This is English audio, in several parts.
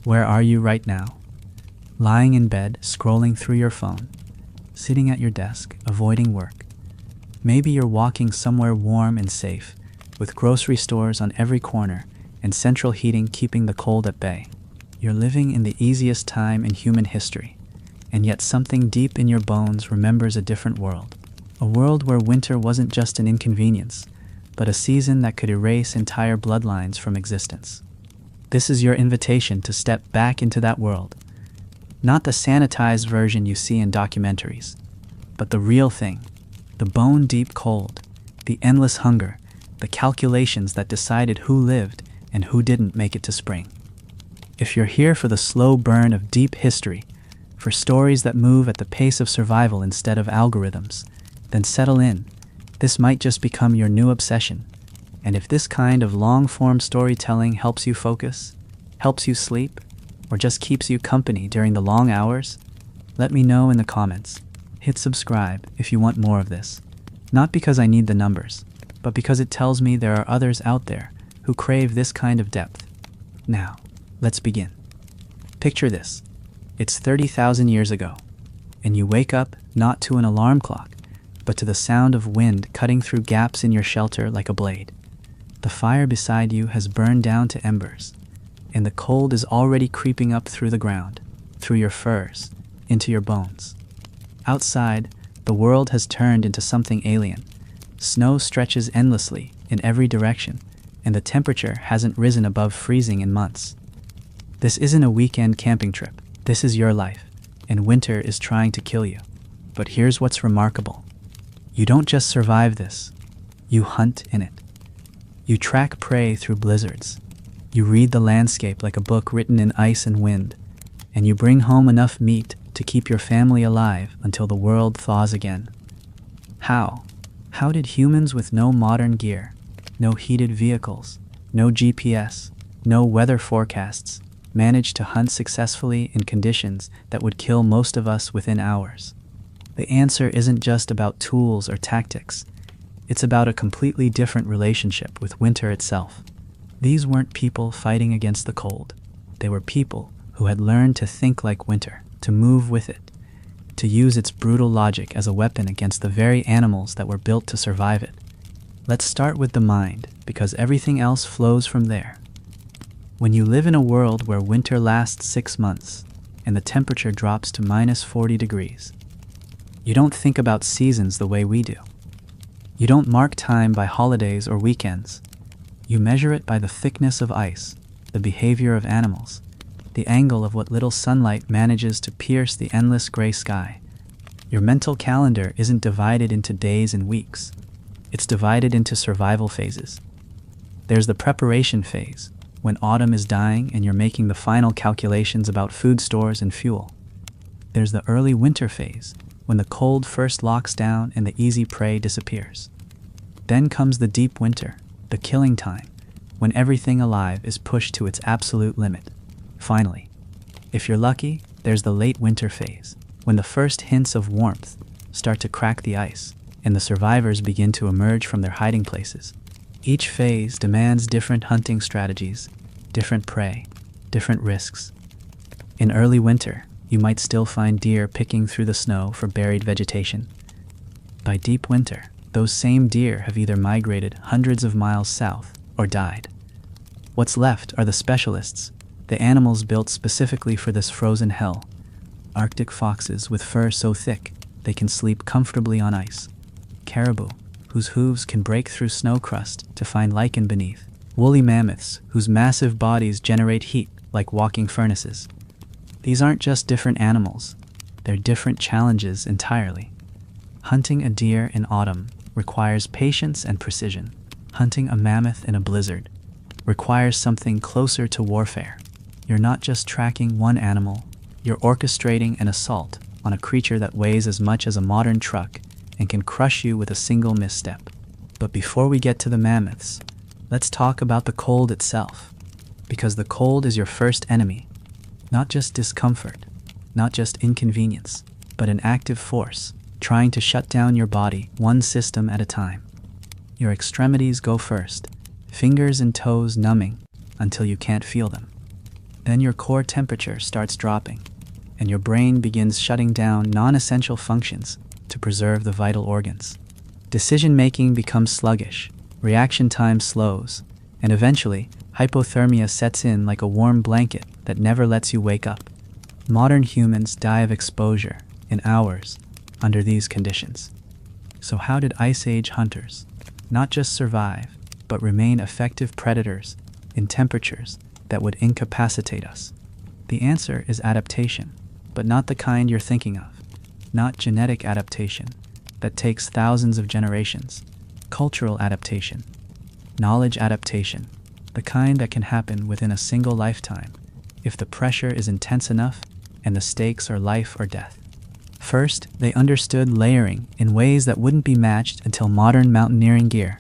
Where are you right now? Lying in bed, scrolling through your phone, sitting at your desk, avoiding work. Maybe you're walking somewhere warm and safe, with grocery stores on every corner and central heating keeping the cold at bay. You're living in the easiest time in human history, and yet something deep in your bones remembers a different world. A world where winter wasn't just an inconvenience, but a season that could erase entire bloodlines from existence. This is your invitation to step back into that world. Not the sanitized version you see in documentaries, but the real thing, the bone-deep cold, the endless hunger, the calculations that decided who lived and who didn't make it to spring. If you're here for the slow burn of deep history, for stories that move at the pace of survival instead of algorithms, then settle in. This might just become your new obsession. And if this kind of long-form storytelling helps you focus, helps you sleep, or just keeps you company during the long hours, let me know in the comments. Hit subscribe if you want more of this. Not because I need the numbers, but because it tells me there are others out there who crave this kind of depth. Now, let's begin. Picture this. It's 30,000 years ago, and you wake up not to an alarm clock, but to the sound of wind cutting through gaps in your shelter like a blade. The fire beside you has burned down to embers, and the cold is already creeping up through the ground, through your furs, into your bones. Outside, the world has turned into something alien. Snow stretches endlessly in every direction, and the temperature hasn't risen above freezing in months. This isn't a weekend camping trip. This is your life, and winter is trying to kill you. But here's what's remarkable. You don't just survive this. You hunt in it. You track prey through blizzards. You read the landscape like a book written in ice and wind, and you bring home enough meat to keep your family alive until the world thaws again. How? How did humans with no modern gear, no heated vehicles, no GPS, no weather forecasts, manage to hunt successfully in conditions that would kill most of us within hours? The answer isn't just about tools or tactics. It's about a completely different relationship with winter itself. These weren't people fighting against the cold. They were people who had learned to think like winter, to move with it, to use its brutal logic as a weapon against the very animals that were built to survive it. Let's start with the mind, because everything else flows from there. When you live in a world where winter lasts 6 months and the temperature drops to -40 degrees, you don't think about seasons the way we do. You don't mark time by holidays or weekends. You measure it by the thickness of ice, the behavior of animals, the angle of what little sunlight manages to pierce the endless gray sky. Your mental calendar isn't divided into days and weeks. It's divided into survival phases. There's the preparation phase, when autumn is dying and you're making the final calculations about food stores and fuel. There's the early winter phase, when the cold first locks down and the easy prey disappears. Then comes the deep winter, the killing time, when everything alive is pushed to its absolute limit. Finally, if you're lucky, there's the late winter phase, when the first hints of warmth start to crack the ice and the survivors begin to emerge from their hiding places. Each phase demands different hunting strategies, different prey, different risks. In early winter, you might still find deer picking through the snow for buried vegetation. By deep winter, those same deer have either migrated hundreds of miles south or died. What's left are the specialists, the animals built specifically for this frozen hell. Arctic foxes with fur so thick they can sleep comfortably on ice. Caribou, whose hooves can break through snow crust to find lichen beneath. Woolly mammoths, whose massive bodies generate heat like walking furnaces. These aren't just different animals, they're different challenges entirely. Hunting a deer in autumn requires patience and precision. Hunting a mammoth in a blizzard requires something closer to warfare. You're not just tracking one animal, you're orchestrating an assault on a creature that weighs as much as a modern truck and can crush you with a single misstep. But before we get to the mammoths, let's talk about the cold itself. Because the cold is your first enemy. Not just discomfort, not just inconvenience, but an active force trying to shut down your body one system at a time. Your extremities go first, fingers and toes numbing until you can't feel them. Then your core temperature starts dropping, and your brain begins shutting down non-essential functions to preserve the vital organs. Decision-making becomes sluggish, reaction time slows, and eventually, hypothermia sets in like a warm blanket that never lets you wake up. Modern humans die of exposure in hours under these conditions. So how did Ice Age hunters not just survive, but remain effective predators in temperatures that would incapacitate us? The answer is adaptation, but not the kind you're thinking of. Not genetic adaptation that takes thousands of generations. Cultural adaptation. Knowledge adaptation. The kind that can happen within a single lifetime if the pressure is intense enough and the stakes are life or death. First, they understood layering in ways that wouldn't be matched until modern mountaineering gear.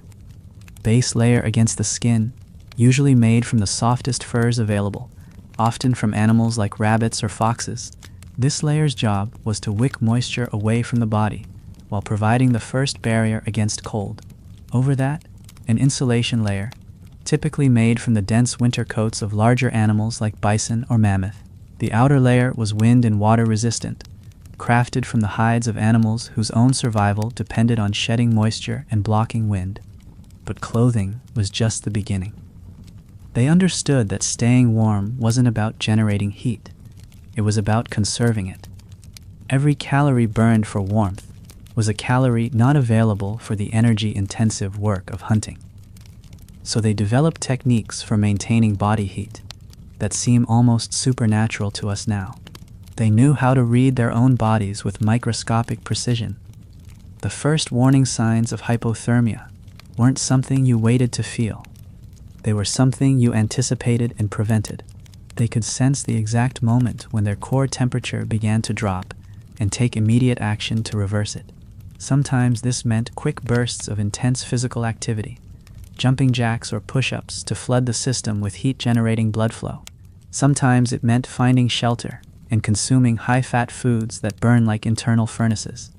Base layer against the skin, usually made from the softest furs available, often from animals like rabbits or foxes. This layer's job was to wick moisture away from the body while providing the first barrier against cold. Over that, an insulation layer, typically made from the dense winter coats of larger animals like bison or mammoth. The outer layer was wind and water resistant, crafted from the hides of animals whose own survival depended on shedding moisture and blocking wind. But clothing was just the beginning. They understood that staying warm wasn't about generating heat. It was about conserving it. Every calorie burned for warmth was a calorie not available for the energy-intensive work of hunting. So they developed techniques for maintaining body heat that seem almost supernatural to us now. They knew how to read their own bodies with microscopic precision. The first warning signs of hypothermia weren't something you waited to feel. They were something you anticipated and prevented. They could sense the exact moment when their core temperature began to drop and take immediate action to reverse it. Sometimes this meant quick bursts of intense physical activity, jumping jacks or push-ups to flood the system with heat-generating blood flow. Sometimes it meant finding shelter and consuming high-fat foods that burn like internal furnaces.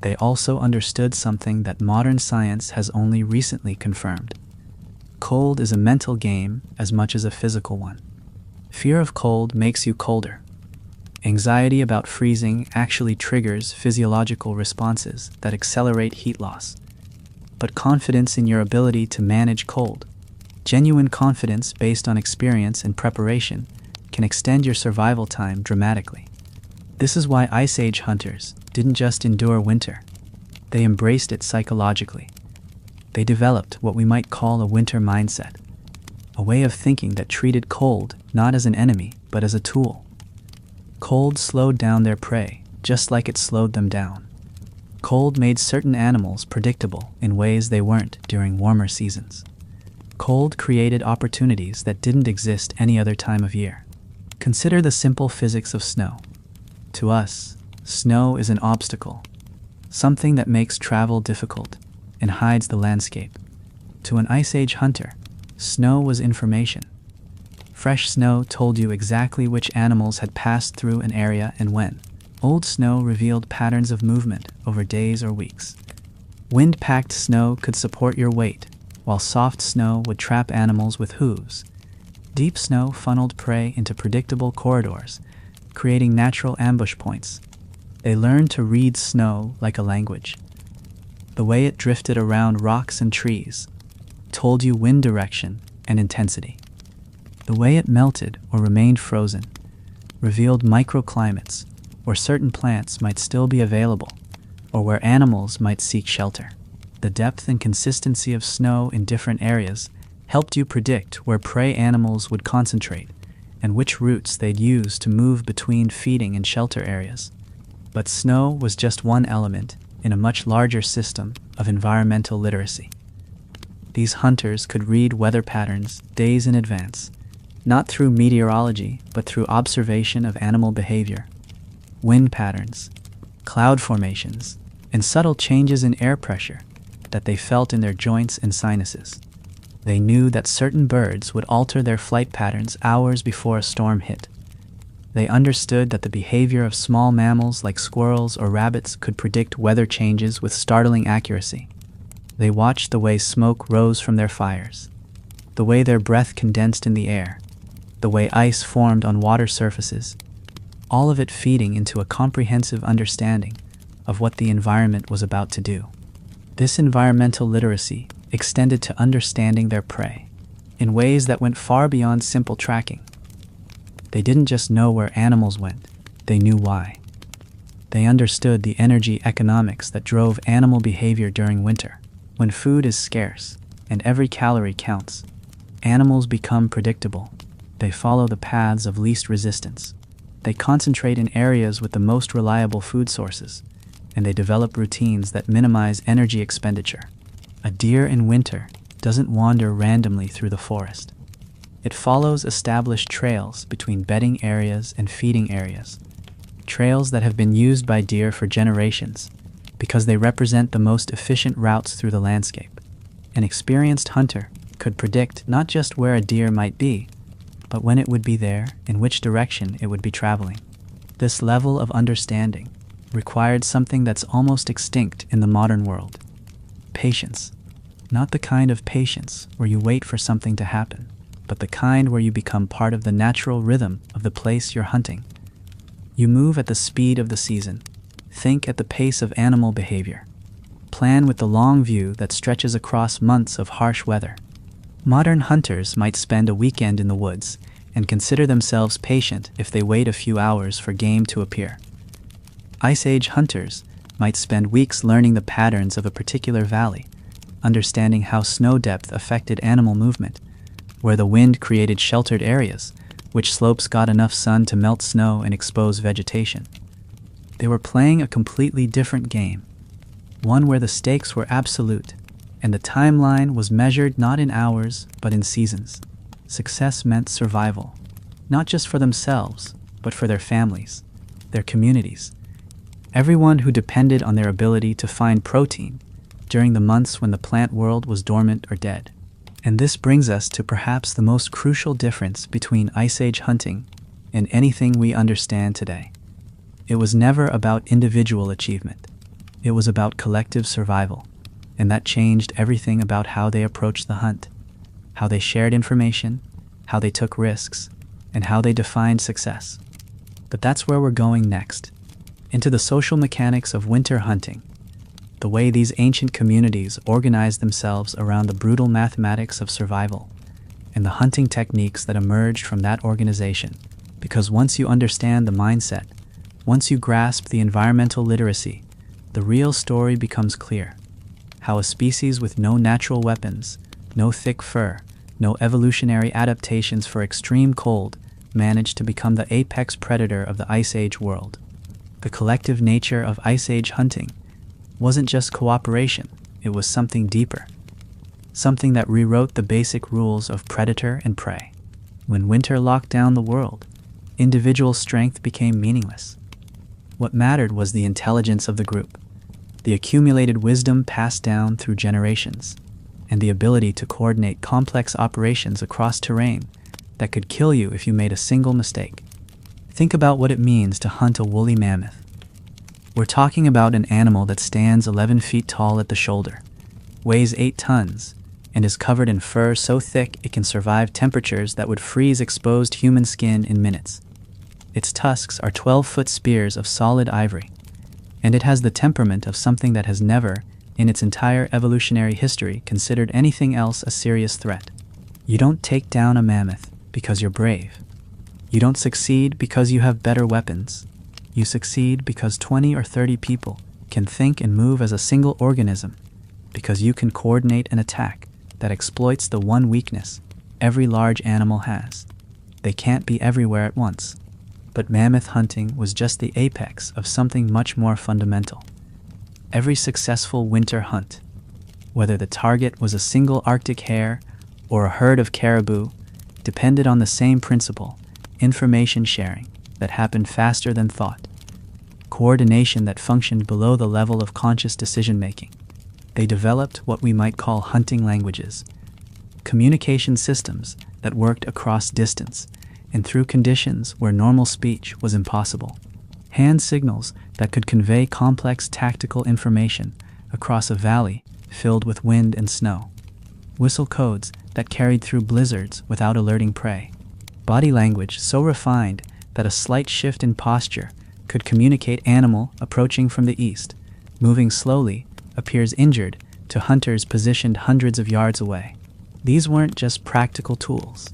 They also understood something that modern science has only recently confirmed. Cold is a mental game as much as a physical one. Fear of cold makes you colder. Anxiety about freezing actually triggers physiological responses that accelerate heat loss. But confidence in your ability to manage cold, genuine confidence based on experience and preparation, can extend your survival time dramatically. This is why Ice Age hunters didn't just endure winter. They embraced it psychologically. They developed what we might call a winter mindset, a way of thinking that treated cold not as an enemy, but as a tool. Cold slowed down their prey, just like it slowed them down. Cold made certain animals predictable in ways they weren't during warmer seasons. Cold created opportunities that didn't exist any other time of year. Consider the simple physics of snow. To us, snow is an obstacle, something that makes travel difficult and hides the landscape. To an Ice Age hunter, snow was information. Fresh snow told you exactly which animals had passed through an area and when. Old snow revealed patterns of movement over days or weeks. Wind-packed snow could support your weight, while soft snow would trap animals with hooves. Deep snow funneled prey into predictable corridors, creating natural ambush points. They learned to read snow like a language. The way it drifted around rocks and trees told you wind direction and intensity. The way it melted or remained frozen revealed microclimates where certain plants might still be available or where animals might seek shelter. The depth and consistency of snow in different areas helped you predict where prey animals would concentrate and which routes they'd use to move between feeding and shelter areas. But snow was just one element in a much larger system of environmental literacy. These hunters could read weather patterns days in advance, not through meteorology, but through observation of animal behavior, wind patterns, cloud formations, and subtle changes in air pressure that they felt in their joints and sinuses. They knew that certain birds would alter their flight patterns hours before a storm hit. They understood that the behavior of small mammals like squirrels or rabbits could predict weather changes with startling accuracy. They watched the way smoke rose from their fires, the way their breath condensed in the air, the way ice formed on water surfaces, all of it feeding into a comprehensive understanding of what the environment was about to do. This environmental literacy extended to understanding their prey in ways that went far beyond simple tracking. They didn't just know where animals went, they knew why. They understood the energy economics that drove animal behavior during winter. When food is scarce and every calorie counts, animals become predictable. They follow the paths of least resistance. They concentrate in areas with the most reliable food sources, and they develop routines that minimize energy expenditure. A deer in winter doesn't wander randomly through the forest. It follows established trails between bedding areas and feeding areas, trails that have been used by deer for generations because they represent the most efficient routes through the landscape. An experienced hunter could predict not just where a deer might be, but when it would be there, in which direction it would be traveling. This level of understanding required something that's almost extinct in the modern world: patience. Not the kind of patience where you wait for something to happen, but the kind where you become part of the natural rhythm of the place you're hunting. You move at the speed of the season, think at the pace of animal behavior, plan with the long view that stretches across months of harsh weather. Modern hunters might spend a weekend in the woods and consider themselves patient if they wait a few hours for game to appear. Ice Age hunters might spend weeks learning the patterns of a particular valley, understanding how snow depth affected animal movement, where the wind created sheltered areas, which slopes got enough sun to melt snow and expose vegetation. They were playing a completely different game, one where the stakes were absolute, and the timeline was measured not in hours, but in seasons. Success meant survival, not just for themselves, but for their families, their communities, everyone who depended on their ability to find protein during the months when the plant world was dormant or dead. And this brings us to perhaps the most crucial difference between Ice Age hunting and anything we understand today. It was never about individual achievement. It was about collective survival, and that changed everything about how they approached the hunt, how they shared information, how they took risks, and how they defined success. But that's where we're going next, into the social mechanics of winter hunting, the way these ancient communities organized themselves around the brutal mathematics of survival, and the hunting techniques that emerged from that organization. Because once you understand the mindset, once you grasp the environmental literacy, the real story becomes clear. How a species with no natural weapons, no thick fur, no evolutionary adaptations for extreme cold managed to become the apex predator of the Ice Age world. The collective nature of Ice Age hunting wasn't just cooperation, it was something deeper. Something that rewrote the basic rules of predator and prey. When winter locked down the world, individual strength became meaningless. What mattered was the intelligence of the group, the accumulated wisdom passed down through generations, and the ability to coordinate complex operations across terrain that could kill you if you made a single mistake. Think about what it means to hunt a woolly mammoth. We're talking about an animal that stands 11 feet tall at the shoulder, weighs 8 tons, and is covered in fur so thick it can survive temperatures that would freeze exposed human skin in minutes. Its tusks are 12-foot spears of solid ivory, and it has the temperament of something that has never, in its entire evolutionary history, considered anything else a serious threat. You don't take down a mammoth because you're brave. You don't succeed because you have better weapons. You succeed because 20 or 30 people can think and move as a single organism, because you can coordinate an attack that exploits the one weakness every large animal has. They can't be everywhere at once. But mammoth hunting was just the apex of something much more fundamental. Every successful winter hunt, whether the target was a single Arctic hare or a herd of caribou, depended on the same principle: information sharing that happened faster than thought, coordination that functioned below the level of conscious decision-making. They developed what we might call hunting languages, communication systems that worked across distance and through conditions where normal speech was impossible. Hand signals that could convey complex tactical information across a valley filled with wind and snow. Whistle codes that carried through blizzards without alerting prey. body language so refined that a slight shift in posture could communicate animal approaching from the east, moving slowly, appears injured, to hunters positioned hundreds of yards away. These weren't just practical tools.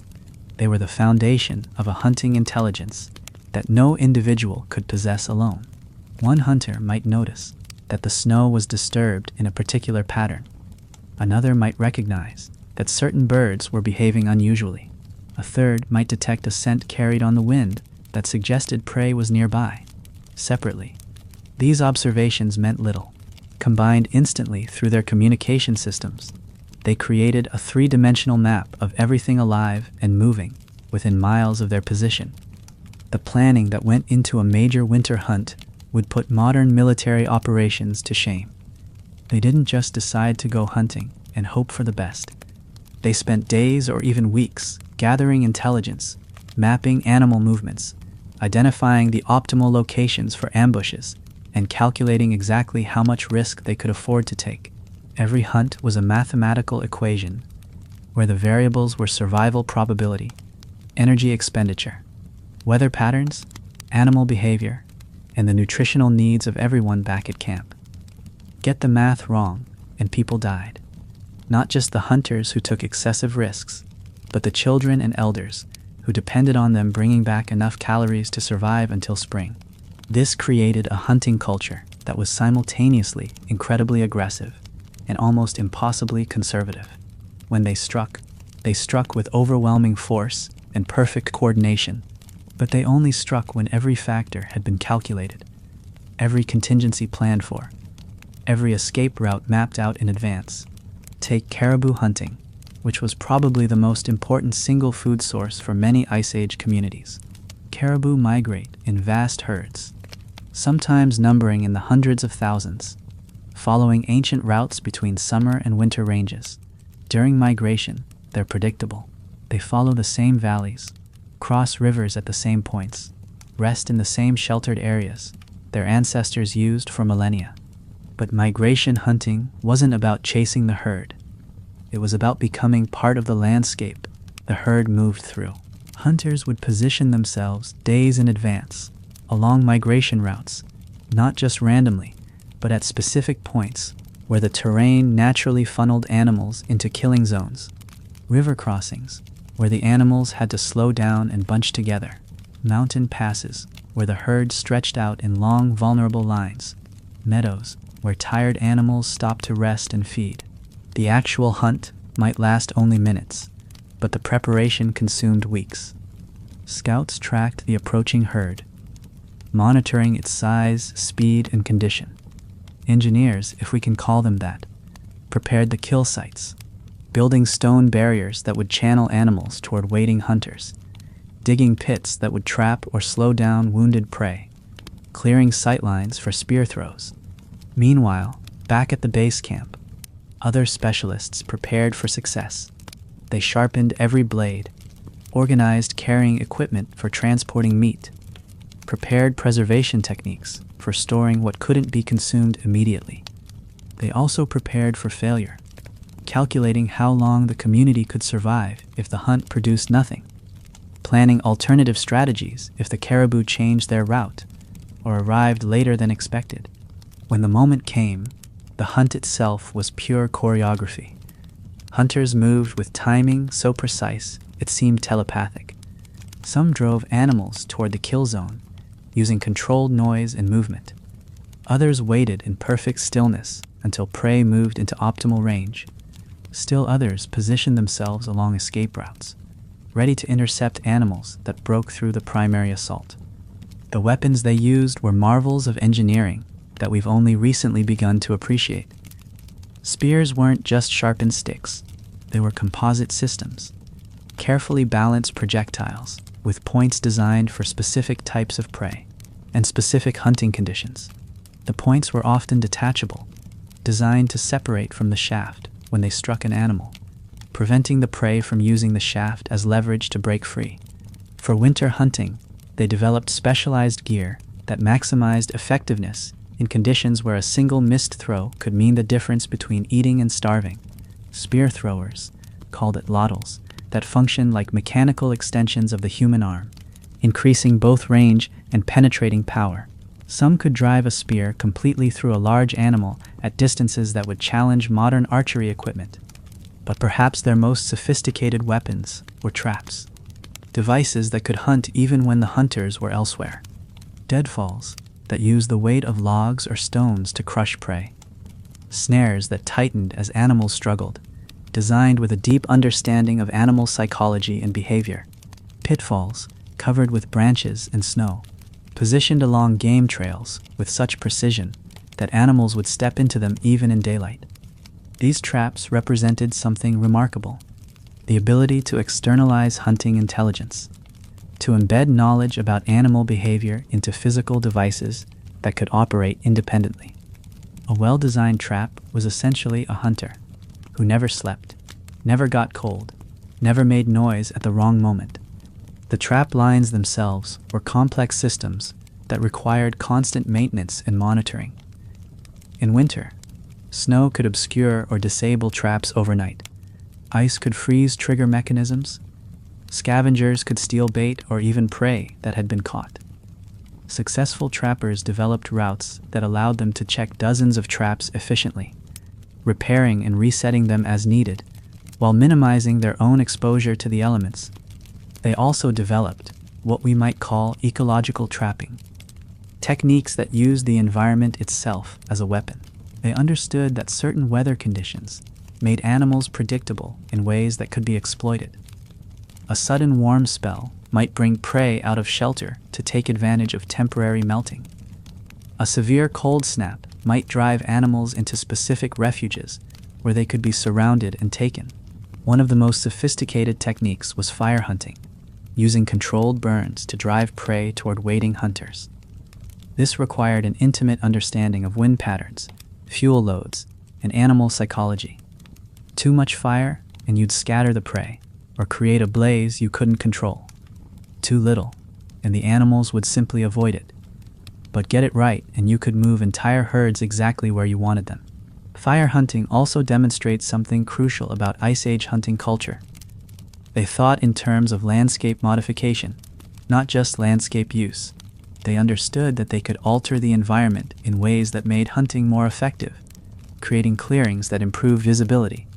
They were the foundation of a hunting intelligence that no individual could possess alone. One hunter might notice that the snow was disturbed in a particular pattern. Another might recognize that certain birds were behaving unusually. A third might detect a scent carried on the wind that suggested prey was nearby. Separately, these observations meant little. Combined instantly through their communication systems, they created a three-dimensional map of everything alive and moving within miles of their position. The planning that went into a major winter hunt would put modern military operations to shame. They didn't just decide to go hunting and hope for the best. They spent days or even weeks gathering intelligence, mapping animal movements, identifying the optimal locations for ambushes, and calculating exactly how much risk they could afford to take. Every hunt was a mathematical equation where the variables were survival probability, energy expenditure, weather patterns, animal behavior, and the nutritional needs of everyone back at camp. Get the math wrong, and people died. Not just the hunters who took excessive risks, but the children and elders who depended on them bringing back enough calories to survive until spring. This created a hunting culture that was simultaneously incredibly aggressive and almost impossibly conservative. When they struck with overwhelming force and perfect coordination, but they only struck when every factor had been calculated, every contingency planned for, every escape route mapped out in advance. Take caribou hunting, which was probably the most important single food source for many Ice Age communities. Caribou migrate in vast herds, sometimes numbering in the hundreds of thousands, following ancient routes between summer and winter ranges. During migration, they're predictable. They follow the same valleys, cross rivers at the same points, rest in the same sheltered areas their ancestors used for millennia. But migration hunting wasn't about chasing the herd. It was about becoming part of the landscape the herd moved through. Hunters would position themselves days in advance along migration routes, not just randomly, but at specific points where the terrain naturally funneled animals into killing zones. River crossings, where the animals had to slow down and bunch together. Mountain passes, where the herd stretched out in long, vulnerable lines. Meadows, where tired animals stopped to rest and feed. The actual hunt might last only minutes, but the preparation consumed weeks. Scouts tracked the approaching herd, monitoring its size, speed, and condition. Engineers, if we can call them that, prepared the kill sites, building stone barriers that would channel animals toward waiting hunters, digging pits that would trap or slow down wounded prey, clearing sightlines for spear throws. Meanwhile, back at the base camp, other specialists prepared for success. They sharpened every blade, organized carrying equipment for transporting meat, prepared preservation techniques for storing what couldn't be consumed immediately. They also prepared for failure, calculating how long the community could survive if the hunt produced nothing, planning alternative strategies if the caribou changed their route or arrived later than expected. When the moment came, the hunt itself was pure choreography. Hunters moved with timing so precise it seemed telepathic. Some drove animals toward the kill zone, using controlled noise and movement. Others waited in perfect stillness until prey moved into optimal range. Still others positioned themselves along escape routes, ready to intercept animals that broke through the primary assault. The weapons they used were marvels of engineering that we've only recently begun to appreciate. Spears weren't just sharpened sticks. They were composite systems, carefully balanced projectiles with points designed for specific types of prey and specific hunting conditions. The points were often detachable, designed to separate from the shaft when they struck an animal, preventing the prey from using the shaft as leverage to break free. For winter hunting, they developed specialized gear that maximized effectiveness in conditions where a single missed throw could mean the difference between eating and starving. Spear throwers, called atlatls, that function like mechanical extensions of the human arm, increasing both range and penetrating power. Some could drive a spear completely through a large animal at distances that would challenge modern archery equipment. But perhaps their most sophisticated weapons were traps. Devices that could hunt even when the hunters were elsewhere. Deadfalls that used the weight of logs or stones to crush prey. Snares that tightened as animals struggled, designed with a deep understanding of animal psychology and behavior. Pitfalls covered with branches and snow, positioned along game trails with such precision that animals would step into them even in daylight. These traps represented something remarkable: the ability to externalize hunting intelligence, to embed knowledge about animal behavior into physical devices that could operate independently. A well-designed trap was essentially a hunter who never slept, never got cold, never made noise at the wrong moment. The trap lines themselves were complex systems that required constant maintenance and monitoring. In winter, snow could obscure or disable traps overnight. Ice could freeze trigger mechanisms. Scavengers could steal bait or even prey that had been caught. Successful trappers developed routes that allowed them to check dozens of traps efficiently, repairing and resetting them as needed, while minimizing their own exposure to the elements. They also developed what we might call ecological trapping, techniques that used the environment itself as a weapon. They understood that certain weather conditions made animals predictable in ways that could be exploited. A sudden warm spell might bring prey out of shelter to take advantage of temporary melting. A severe cold snap might drive animals into specific refuges where they could be surrounded and taken. One of the most sophisticated techniques was fire hunting, using controlled burns to drive prey toward waiting hunters. This required an intimate understanding of wind patterns, fuel loads, and animal psychology. Too much fire, and you'd scatter the prey, or create a blaze you couldn't control. Too little, and the animals would simply avoid it. But get it right, and you could move entire herds exactly where you wanted them. Fire hunting also demonstrates something crucial about Ice Age hunting culture. They thought in terms of landscape modification, not just landscape use. They understood that they could alter the environment in ways that made hunting more effective, creating clearings that improve visibility,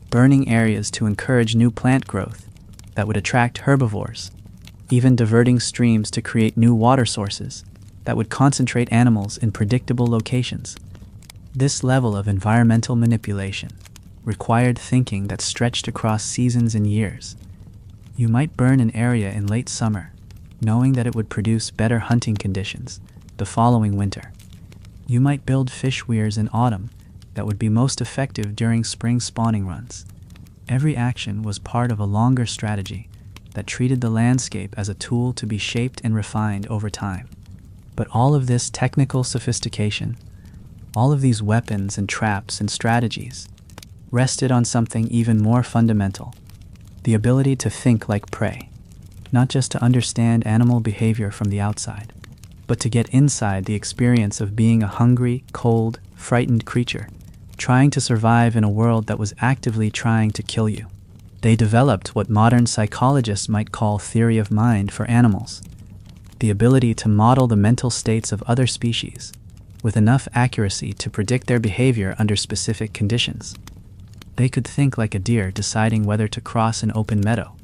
burning areas to encourage new plant growth that would attract herbivores, even diverting streams to create new water sources that would concentrate animals in predictable locations. This level of environmental manipulation required thinking that stretched across seasons and years. You might burn an area in late summer, knowing that it would produce better hunting conditions the following winter. You might build fish weirs in autumn that would be most effective during spring spawning runs. Every action was part of a longer strategy that treated the landscape as a tool to be shaped and refined over time. But all of this technical sophistication, all of these weapons and traps and strategies, rested on something even more fundamental: the ability to think like prey, not just to understand animal behavior from the outside, but to get inside the experience of being a hungry, cold, frightened creature, trying to survive in a world that was actively trying to kill you. They developed what modern psychologists might call theory of mind for animals, the ability to model the mental states of other species with enough accuracy to predict their behavior under specific conditions. They could think like a deer deciding whether to cross an open meadow,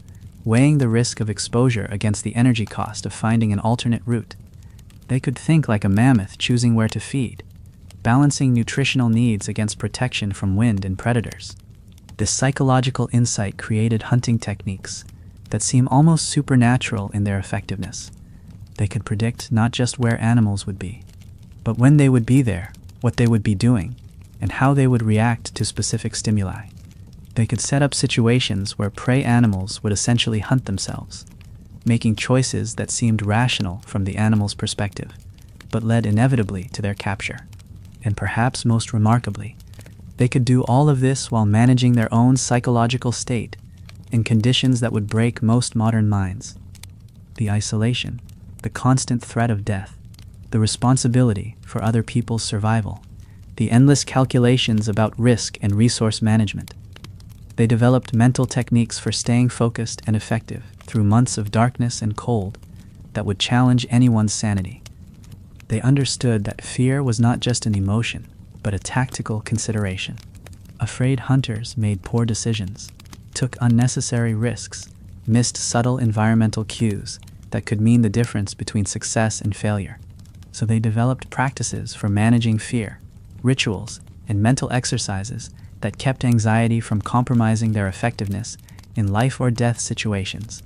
weighing the risk of exposure against the energy cost of finding an alternate route. They could think like a mammoth choosing where to feed, balancing nutritional needs against protection from wind and predators. This psychological insight created hunting techniques that seem almost supernatural in their effectiveness. They could predict not just where animals would be, but when they would be there, what they would be doing, and how they would react to specific stimuli. They could set up situations where prey animals would essentially hunt themselves, making choices that seemed rational from the animal's perspective, but led inevitably to their capture. And perhaps most remarkably, they could do all of this while managing their own psychological state in conditions that would break most modern minds. The isolation, the constant threat of death, the responsibility for other people's survival, the endless calculations about risk and resource management. They developed mental techniques for staying focused and effective through months of darkness and cold that would challenge anyone's sanity. They understood that fear was not just an emotion, but a tactical consideration. Afraid hunters made poor decisions, took unnecessary risks, missed subtle environmental cues that could mean the difference between success and failure. So they developed practices for managing fear, rituals, and mental exercises that kept anxiety from compromising their effectiveness in life or death situations.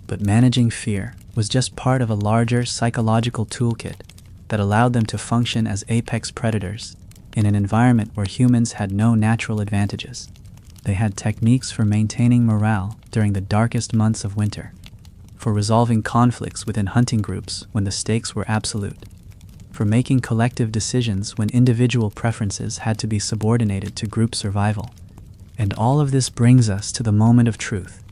But managing fear was just part of a larger psychological toolkit that allowed them to function as apex predators in an environment where humans had no natural advantages. They had techniques for maintaining morale during the darkest months of winter, for resolving conflicts within hunting groups when the stakes were absolute, for making collective decisions when individual preferences had to be subordinated to group survival. And all of this brings us to the moment of truth,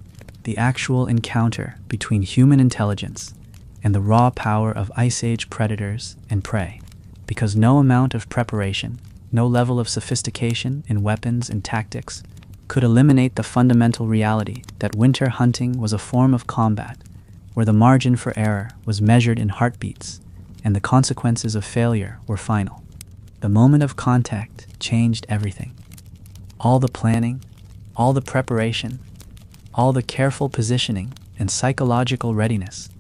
the actual encounter between human intelligence and the raw power of Ice Age predators and prey. Because no amount of preparation, no level of sophistication in weapons and tactics could eliminate the fundamental reality that winter hunting was a form of combat where the margin for error was measured in heartbeats and the consequences of failure were final. The moment of contact changed everything. All the planning, all the preparation, all the careful positioning and psychological readiness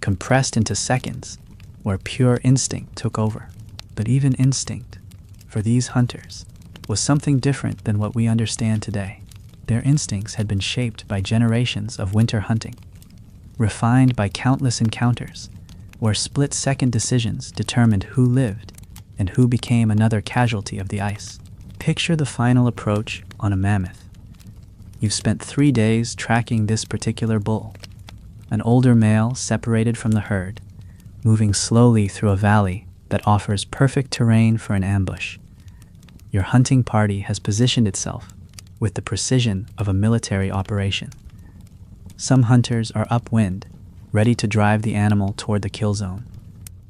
compressed into seconds where pure instinct took over. But even instinct, for these hunters, was something different than what we understand today. Their instincts had been shaped by generations of winter hunting, refined by countless encounters, where split-second decisions determined who lived and who became another casualty of the ice. Picture the final approach on a mammoth. You've spent 3 days tracking this particular bull, an older male separated from the herd, moving slowly through a valley that offers perfect terrain for an ambush. Your hunting party has positioned itself with the precision of a military operation. Some hunters are upwind, ready to drive the animal toward the kill zone.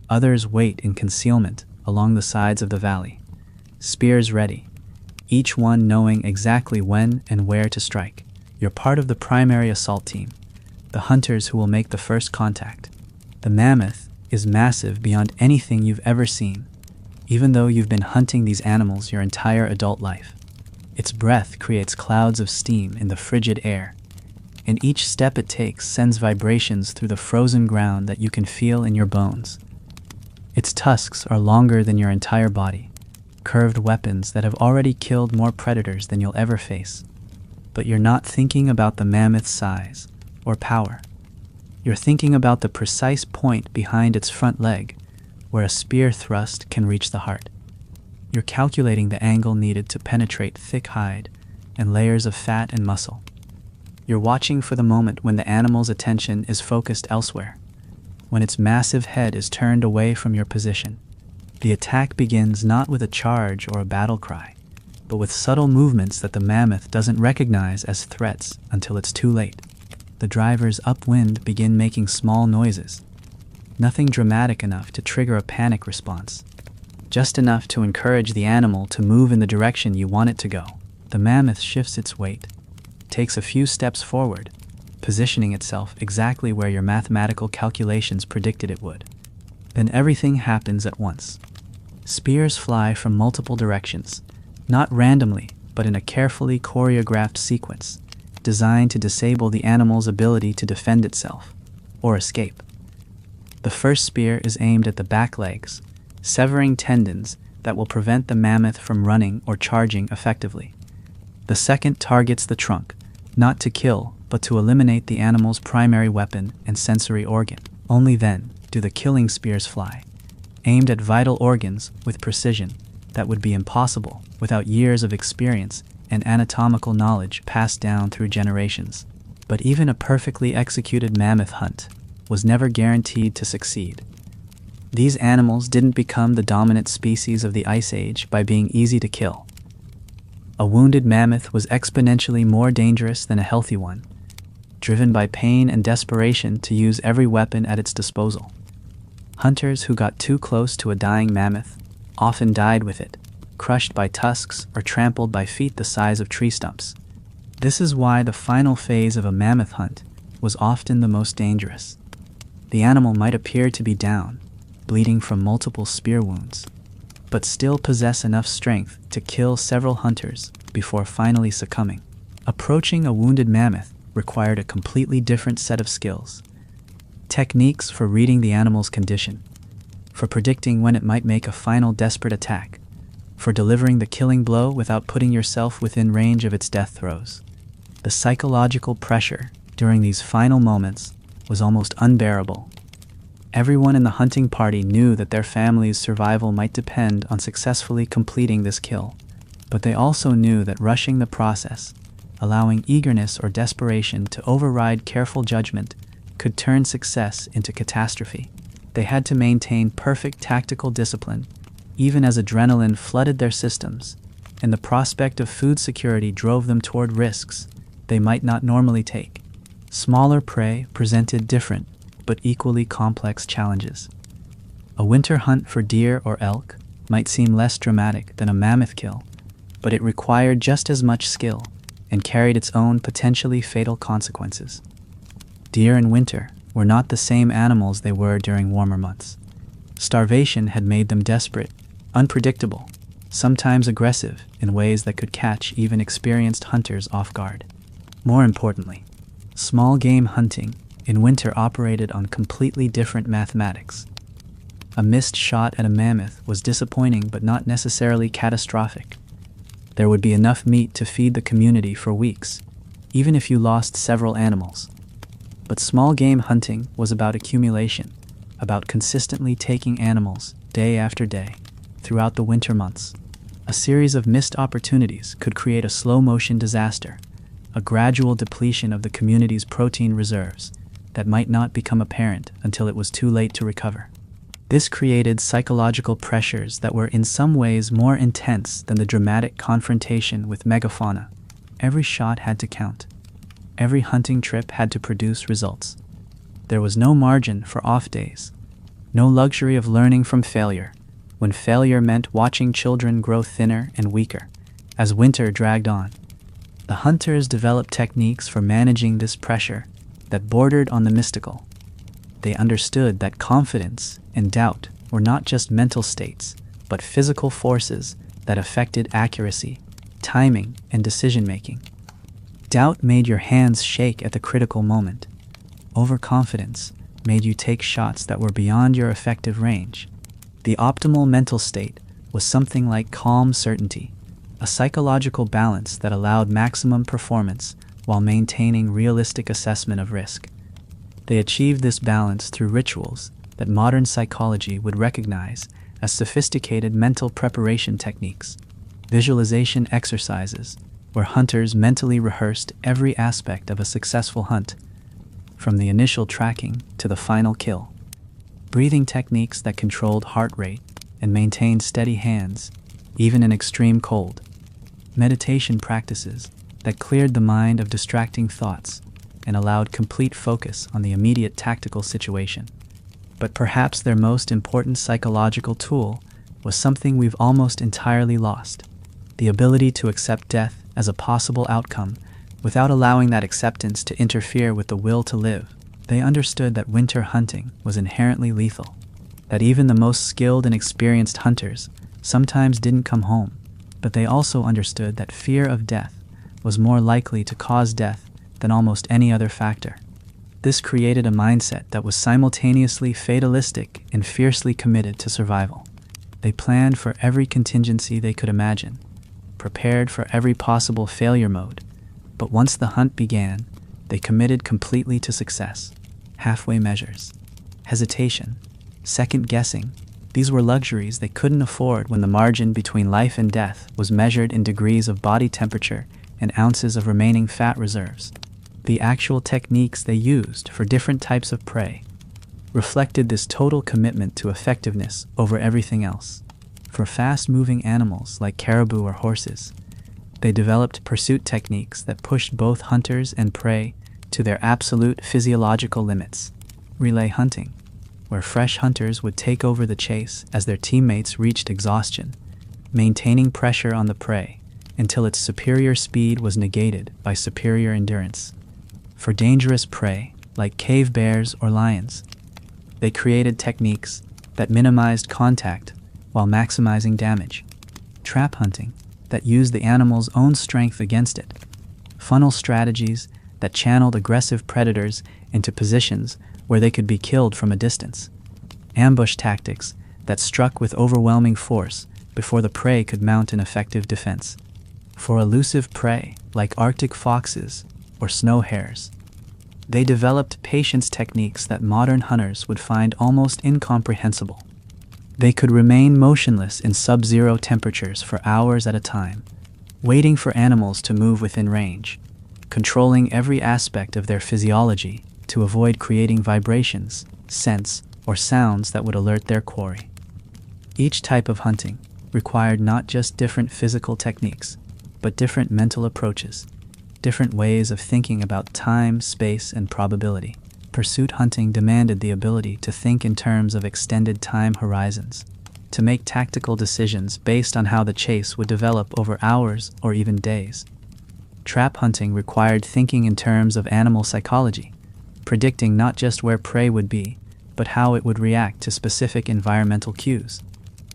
Others wait in concealment along the sides of the valley, spears ready, each one knowing exactly when and where to strike. You're part of the primary assault team, the hunters who will make the first contact. The mammoth is massive beyond anything you've ever seen, even though you've been hunting these animals your entire adult life. Its breath creates clouds of steam in the frigid air, and each step it takes sends vibrations through the frozen ground that you can feel in your bones. Its tusks are longer than your entire body, curved weapons that have already killed more predators than you'll ever face. But you're not thinking about the mammoth's size or power. You're thinking about the precise point behind its front leg, where a spear thrust can reach the heart. You're calculating the angle needed to penetrate thick hide and layers of fat and muscle. You're watching for the moment when the animal's attention is focused elsewhere, when its massive head is turned away from your position. The attack begins not with a charge or a battle cry, but with subtle movements that the mammoth doesn't recognize as threats until it's too late. The drivers upwind begin making small noises, nothing dramatic enough to trigger a panic response, just enough to encourage the animal to move in the direction you want it to go. The mammoth shifts its weight, takes a few steps forward, positioning itself exactly where your mathematical calculations predicted it would. Then everything happens at once. Spears fly from multiple directions, not randomly, but in a carefully choreographed sequence, designed to disable the animal's ability to defend itself or escape. The first spear is aimed at the back legs, severing tendons that will prevent the mammoth from running or charging effectively. The second targets the trunk, not to kill, but to eliminate the animal's primary weapon and sensory organ. Only then do the killing spears fly, aimed at vital organs with precision that would be impossible without years of experience and anatomical knowledge passed down through generations. But even a perfectly executed mammoth hunt was never guaranteed to succeed. These animals didn't become the dominant species of the Ice Age by being easy to kill. A wounded mammoth was exponentially more dangerous than a healthy one, driven by pain and desperation to use every weapon at its disposal. Hunters who got too close to a dying mammoth often died with it, crushed by tusks or trampled by feet the size of tree stumps. This is why the final phase of a mammoth hunt was often the most dangerous. The animal might appear to be down, bleeding from multiple spear wounds, but still possess enough strength to kill several hunters before finally succumbing. Approaching a wounded mammoth required a completely different set of skills. Techniques for reading the animal's condition, for predicting when it might make a final desperate attack, for delivering the killing blow without putting yourself within range of its death throes. The psychological pressure during these final moments was almost unbearable. Everyone in the hunting party knew that their family's survival might depend on successfully completing this kill, but they also knew that rushing the process, allowing eagerness or desperation to override careful judgment, could turn success into catastrophe. They had to maintain perfect tactical discipline, even as adrenaline flooded their systems, and the prospect of food security drove them toward risks they might not normally take. Smaller prey presented different, but equally complex challenges. A winter hunt for deer or elk might seem less dramatic than a mammoth kill, but it required just as much skill and carried its own potentially fatal consequences. Deer in winter were not the same animals they were during warmer months. Starvation had made them desperate, unpredictable, sometimes aggressive in ways that could catch even experienced hunters off guard. More importantly, small game hunting in winter operated on completely different mathematics. A missed shot at a mammoth was disappointing but not necessarily catastrophic. There would be enough meat to feed the community for weeks, even if you lost several animals. But small game hunting was about accumulation, about consistently taking animals day after day throughout the winter months. A series of missed opportunities could create a slow-motion disaster, a gradual depletion of the community's protein reserves that might not become apparent until it was too late to recover. This created psychological pressures that were in some ways more intense than the dramatic confrontation with megafauna. Every shot had to count. Every hunting trip had to produce results. There was no margin for off days, no luxury of learning from failure, when failure meant watching children grow thinner and weaker as winter dragged on. The hunters developed techniques for managing this pressure that bordered on the mystical. They understood that confidence and doubt were not just mental states, but physical forces that affected accuracy, timing, and decision-making. Doubt made your hands shake at the critical moment. Overconfidence made you take shots that were beyond your effective range. The optimal mental state was something like calm certainty, a psychological balance that allowed maximum performance while maintaining realistic assessment of risk. They achieved this balance through rituals that modern psychology would recognize as sophisticated mental preparation techniques, visualization exercises, where hunters mentally rehearsed every aspect of a successful hunt, from the initial tracking to the final kill. Breathing techniques that controlled heart rate and maintained steady hands, even in extreme cold. Meditation practices that cleared the mind of distracting thoughts and allowed complete focus on the immediate tactical situation. But perhaps their most important psychological tool was something we've almost entirely lost: the ability to accept death as a possible outcome without allowing that acceptance to interfere with the will to live. They understood that winter hunting was inherently lethal, that even the most skilled and experienced hunters sometimes didn't come home, but they also understood that fear of death was more likely to cause death than almost any other factor. This created a mindset that was simultaneously fatalistic and fiercely committed to survival. They planned for every contingency they could imagine, prepared for every possible failure mode, but once the hunt began, they committed completely to success. Halfway measures, hesitation, second-guessing, these were luxuries they couldn't afford when the margin between life and death was measured in degrees of body temperature and ounces of remaining fat reserves. The actual techniques they used for different types of prey reflected this total commitment to effectiveness over everything else. For fast-moving animals like caribou or horses, they developed pursuit techniques that pushed both hunters and prey to their absolute physiological limits. Relay hunting, where fresh hunters would take over the chase as their teammates reached exhaustion, maintaining pressure on the prey until its superior speed was negated by superior endurance. For dangerous prey, like cave bears or lions, they created techniques that minimized contact while maximizing damage. Trap hunting that used the animal's own strength against it. Funnel strategies that channeled aggressive predators into positions where they could be killed from a distance. Ambush tactics that struck with overwhelming force before the prey could mount an effective defense. For elusive prey like Arctic foxes or snow hares, they developed patience techniques that modern hunters would find almost incomprehensible. They could remain motionless in sub-zero temperatures for hours at a time, waiting for animals to move within range, controlling every aspect of their physiology to avoid creating vibrations, scents, or sounds that would alert their quarry. Each type of hunting required not just different physical techniques, but different mental approaches, different ways of thinking about time, space, and probability. Pursuit hunting demanded the ability to think in terms of extended time horizons, to make tactical decisions based on how the chase would develop over hours or even days. Trap hunting required thinking in terms of animal psychology, predicting not just where prey would be, but how it would react to specific environmental cues.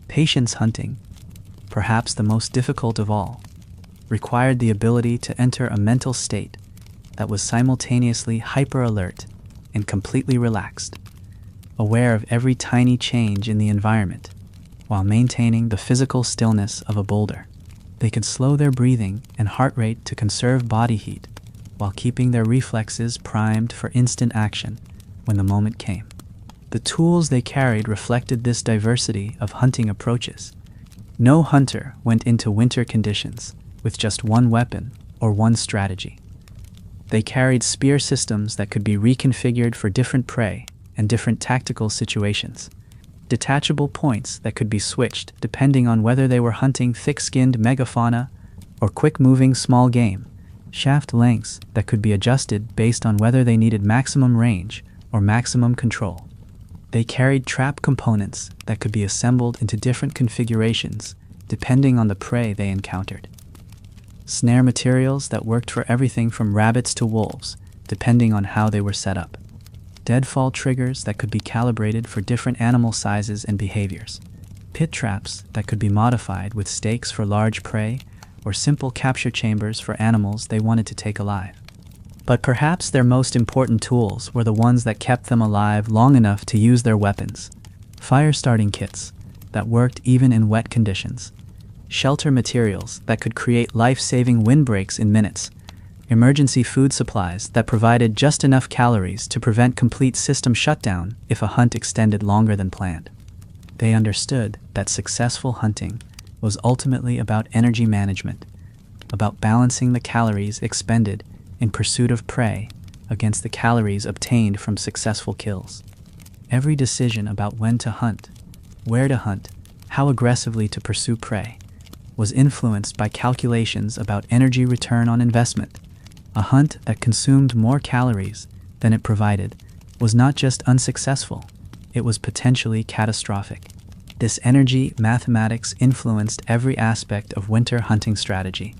Patience hunting, perhaps the most difficult of all, required the ability to enter a mental state that was simultaneously hyper-alert and completely relaxed, aware of every tiny change in the environment, while maintaining the physical stillness of a boulder. They could slow their breathing and heart rate to conserve body heat, while keeping their reflexes primed for instant action when the moment came. The tools they carried reflected this diversity of hunting approaches. No hunter went into winter conditions with just one weapon or one strategy. They carried spear systems that could be reconfigured for different prey and different tactical situations. Detachable points that could be switched depending on whether they were hunting thick-skinned megafauna or quick-moving small game. Shaft lengths that could be adjusted based on whether they needed maximum range or maximum control. They carried trap components that could be assembled into different configurations depending on the prey they encountered. Snare materials that worked for everything from rabbits to wolves, depending on how they were set up. Deadfall triggers that could be calibrated for different animal sizes and behaviors. Pit traps that could be modified with stakes for large prey or simple capture chambers for animals they wanted to take alive. But perhaps their most important tools were the ones that kept them alive long enough to use their weapons. Fire-starting kits that worked even in wet conditions. Shelter materials that could create life-saving windbreaks in minutes. Emergency food supplies that provided just enough calories to prevent complete system shutdown if a hunt extended longer than planned. They understood that successful hunting was ultimately about energy management, about balancing the calories expended in pursuit of prey against the calories obtained from successful kills. Every decision about when to hunt, where to hunt, how aggressively to pursue prey, was influenced by calculations about energy return on investment. A hunt that consumed more calories than it provided was not just unsuccessful, it was potentially catastrophic. This energy mathematics influenced every aspect of winter hunting strategy.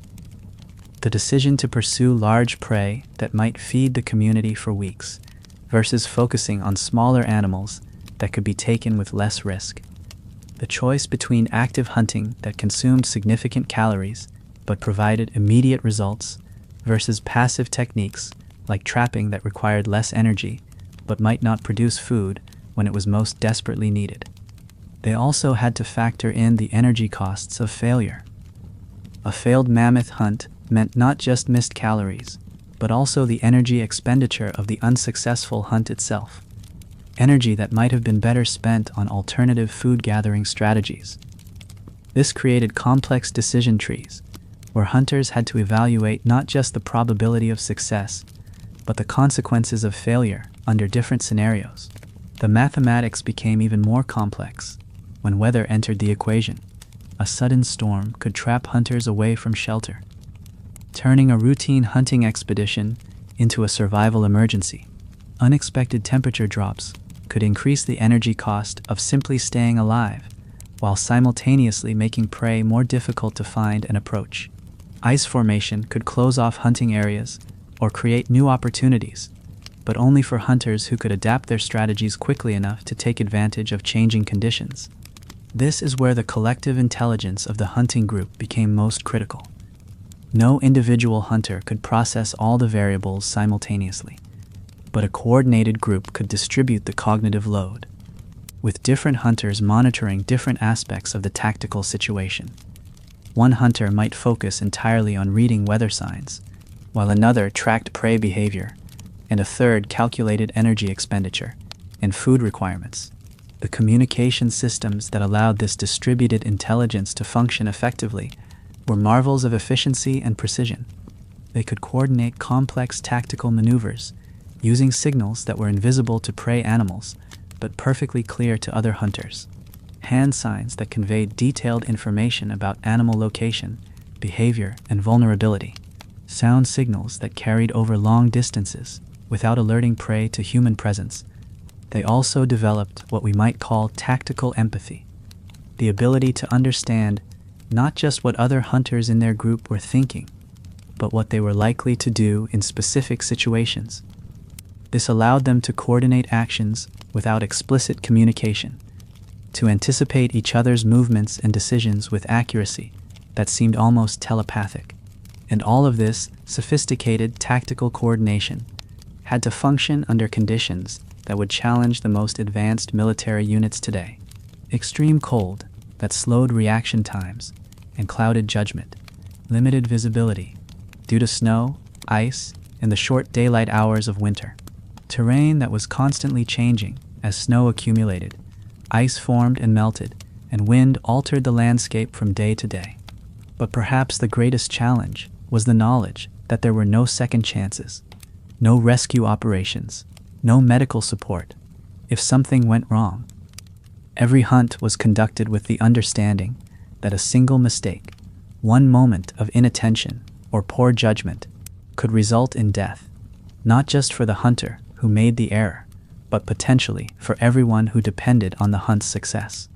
The decision to pursue large prey that might feed the community for weeks versus focusing on smaller animals that could be taken with less risk. The choice between active hunting that consumed significant calories but provided immediate results versus passive techniques like trapping that required less energy but might not produce food when it was most desperately needed. They also had to factor in the energy costs of failure. A failed mammoth hunt meant not just missed calories, but also the energy expenditure of the unsuccessful hunt itself. Energy that might have been better spent on alternative food gathering strategies. This created complex decision trees, where hunters had to evaluate not just the probability of success, but the consequences of failure under different scenarios. The mathematics became even more complex when weather entered the equation. A sudden storm could trap hunters away from shelter, turning a routine hunting expedition into a survival emergency. Unexpected temperature drops could increase the energy cost of simply staying alive, while simultaneously making prey more difficult to find and approach. Ice formation could close off hunting areas or create new opportunities, but only for hunters who could adapt their strategies quickly enough to take advantage of changing conditions. This is where the collective intelligence of the hunting group became most critical. No individual hunter could process all the variables simultaneously, but a coordinated group could distribute the cognitive load, with different hunters monitoring different aspects of the tactical situation. One hunter might focus entirely on reading weather signs, while another tracked prey behavior, and a third calculated energy expenditure and food requirements. The communication systems that allowed this distributed intelligence to function effectively were marvels of efficiency and precision. They could coordinate complex tactical maneuvers, using signals that were invisible to prey animals, but perfectly clear to other hunters. Hand signs that conveyed detailed information about animal location, behavior, and vulnerability. Sound signals that carried over long distances without alerting prey to human presence. They also developed what we might call tactical empathy, the ability to understand not just what other hunters in their group were thinking, but what they were likely to do in specific situations. This allowed them to coordinate actions without explicit communication, to anticipate each other's movements and decisions with accuracy that seemed almost telepathic. And all of this sophisticated tactical coordination had to function under conditions that would challenge the most advanced military units today. Extreme cold that slowed reaction times and clouded judgment, limited visibility due to snow, ice, and the short daylight hours of winter. Terrain that was constantly changing as snow accumulated, ice formed and melted, and wind altered the landscape from day to day. But perhaps the greatest challenge was the knowledge that there were no second chances, no rescue operations, no medical support if something went wrong. Every hunt was conducted with the understanding that a single mistake, one moment of inattention or poor judgment, could result in death, not just for the hunter who made the error, but potentially for everyone who depended on the hunt's success.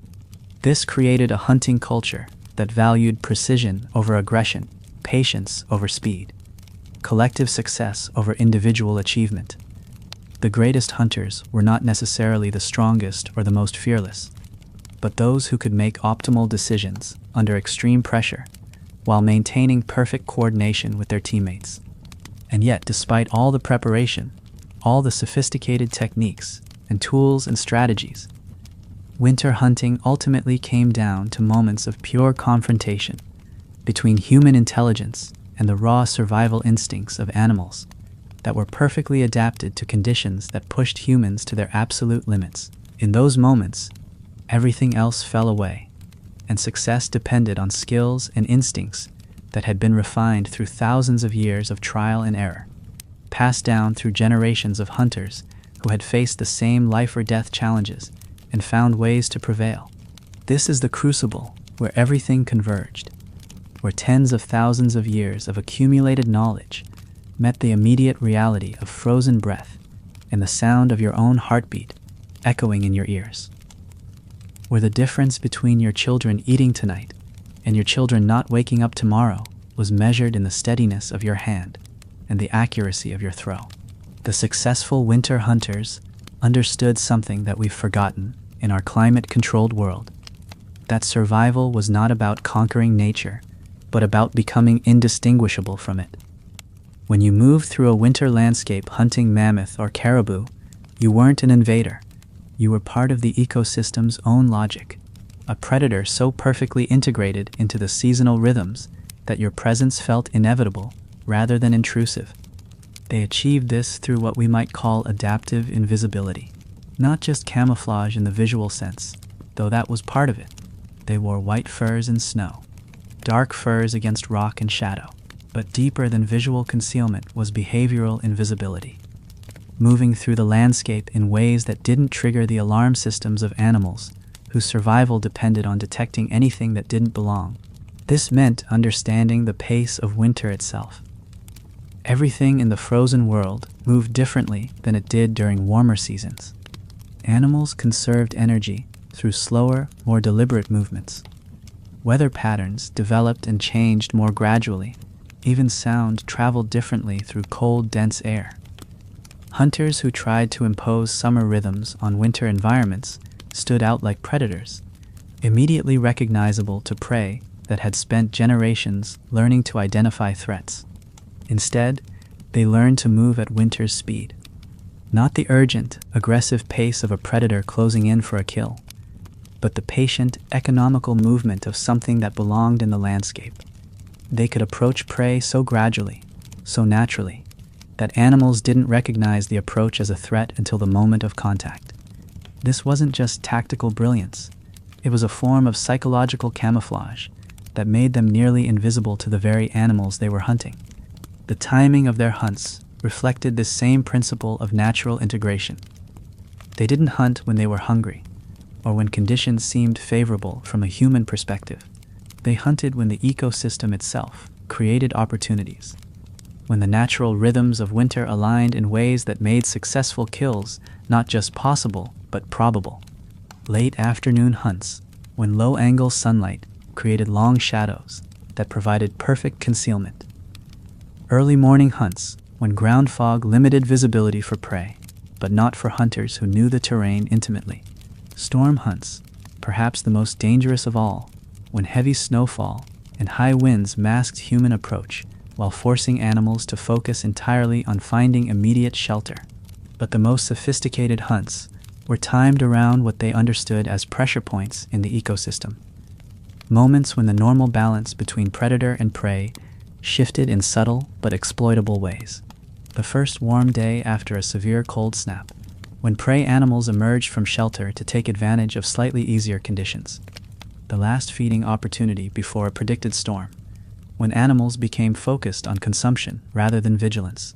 This created a hunting culture that valued precision over aggression, patience over speed, collective success over individual achievement. The greatest hunters were not necessarily the strongest or the most fearless, but those who could make optimal decisions under extreme pressure while maintaining perfect coordination with their teammates. And yet, despite all the preparation, all the sophisticated techniques and tools and strategies, winter hunting ultimately came down to moments of pure confrontation between human intelligence and the raw survival instincts of animals that were perfectly adapted to conditions that pushed humans to their absolute limits. In those moments, everything else fell away, and success depended on skills and instincts that had been refined through thousands of years of trial and error, passed down through generations of hunters who had faced the same life-or-death challenges and found ways to prevail. This is the crucible where everything converged, where tens of thousands of years of accumulated knowledge met the immediate reality of frozen breath and the sound of your own heartbeat echoing in your ears. Where the difference between your children eating tonight and your children not waking up tomorrow was measured in the steadiness of your hand and the accuracy of your throw. The successful winter hunters understood something that we've forgotten in our climate-controlled world, that survival was not about conquering nature, but about becoming indistinguishable from it. When you moved through a winter landscape hunting mammoth or caribou, you weren't an invader. You were part of the ecosystem's own logic, a predator so perfectly integrated into the seasonal rhythms that your presence felt inevitable rather than intrusive. They achieved this through what we might call adaptive invisibility. Not just camouflage in the visual sense, though that was part of it. They wore white furs in snow, dark furs against rock and shadow. But deeper than visual concealment was behavioral invisibility, moving through the landscape in ways that didn't trigger the alarm systems of animals whose survival depended on detecting anything that didn't belong. This meant understanding the pace of winter itself. Everything in the frozen world moved differently than it did during warmer seasons. Animals conserved energy through slower, more deliberate movements. Weather patterns developed and changed more gradually, Even sound traveled differently through cold, dense air. Hunters who tried to impose summer rhythms on winter environments stood out like predators, immediately recognizable to prey that had spent generations learning to identify threats. Instead, they learned to move at winter's speed. Not the urgent, aggressive pace of a predator closing in for a kill, but the patient, economical movement of something that belonged in the landscape. They could approach prey so gradually, so naturally, that animals didn't recognize the approach as a threat until the moment of contact. This wasn't just tactical brilliance. It was a form of psychological camouflage that made them nearly invisible to the very animals they were hunting. The timing of their hunts reflected this same principle of natural integration. They didn't hunt when they were hungry, or when conditions seemed favorable from a human perspective. They hunted when the ecosystem itself created opportunities, when the natural rhythms of winter aligned in ways that made successful kills not just possible, but probable. Late afternoon hunts, when low-angle sunlight created long shadows that provided perfect concealment. Early morning hunts, when ground fog limited visibility for prey, but not for hunters who knew the terrain intimately. Storm hunts, perhaps the most dangerous of all, when heavy snowfall and high winds masked human approach while forcing animals to focus entirely on finding immediate shelter. But the most sophisticated hunts were timed around what they understood as pressure points in the ecosystem. Moments when the normal balance between predator and prey shifted in subtle but exploitable ways. The first warm day after a severe cold snap, when prey animals emerged from shelter to take advantage of slightly easier conditions. The last feeding opportunity before a predicted storm, when animals became focused on consumption rather than vigilance.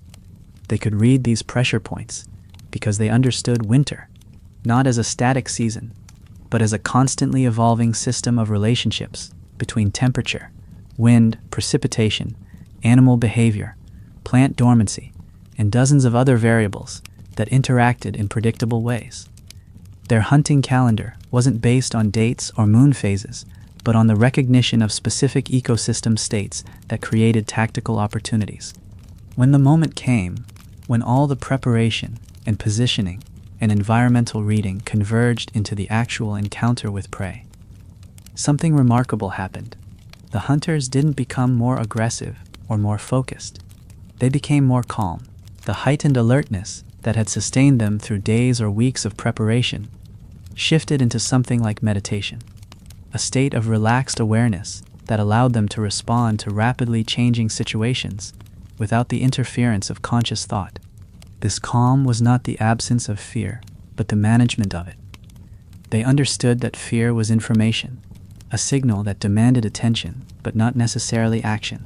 They could read these pressure points because they understood winter, not as a static season, but as a constantly evolving system of relationships between temperature, wind, precipitation, animal behavior, plant dormancy, and dozens of other variables that interacted in predictable ways. Their hunting calendar wasn't based on dates or moon phases, but on the recognition of specific ecosystem states that created tactical opportunities. When the moment came, when all the preparation and positioning and environmental reading converged into the actual encounter with prey, something remarkable happened. The hunters didn't become more aggressive or more focused. They became more calm. The heightened alertness that had sustained them through days or weeks of preparation shifted into something like meditation, a state of relaxed awareness that allowed them to respond to rapidly changing situations without the interference of conscious thought. This calm was not the absence of fear, but the management of it. They understood that fear was information, a signal that demanded attention, but not necessarily action.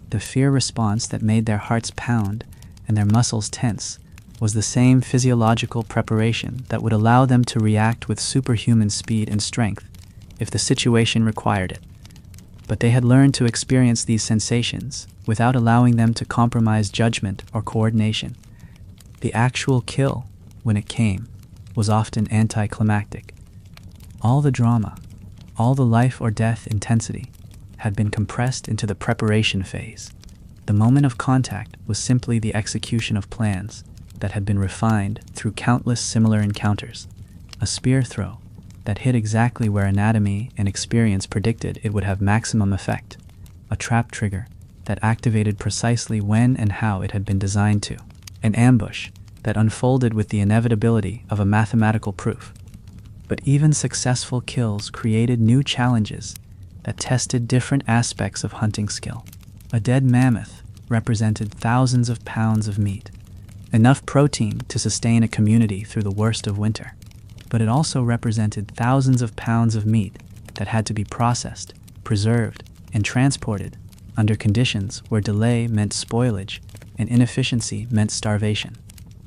The fear response that made their hearts pound and their muscles tense was the same physiological preparation that would allow them to react with superhuman speed and strength if the situation required it. But they had learned to experience these sensations without allowing them to compromise judgment or coordination. The actual kill, when it came, was often anticlimactic. All the drama, all the life or death intensity had been compressed into the preparation phase. The moment of contact was simply the execution of plans that had been refined through countless similar encounters. A spear throw that hit exactly where anatomy and experience predicted it would have maximum effect. A trap trigger that activated precisely when and how it had been designed to. An ambush that unfolded with the inevitability of a mathematical proof. But even successful kills created new challenges that tested different aspects of hunting skill. A dead mammoth represented thousands of pounds of meat, enough protein to sustain a community through the worst of winter. But it also represented thousands of pounds of meat that had to be processed, preserved, and transported under conditions where delay meant spoilage and inefficiency meant starvation.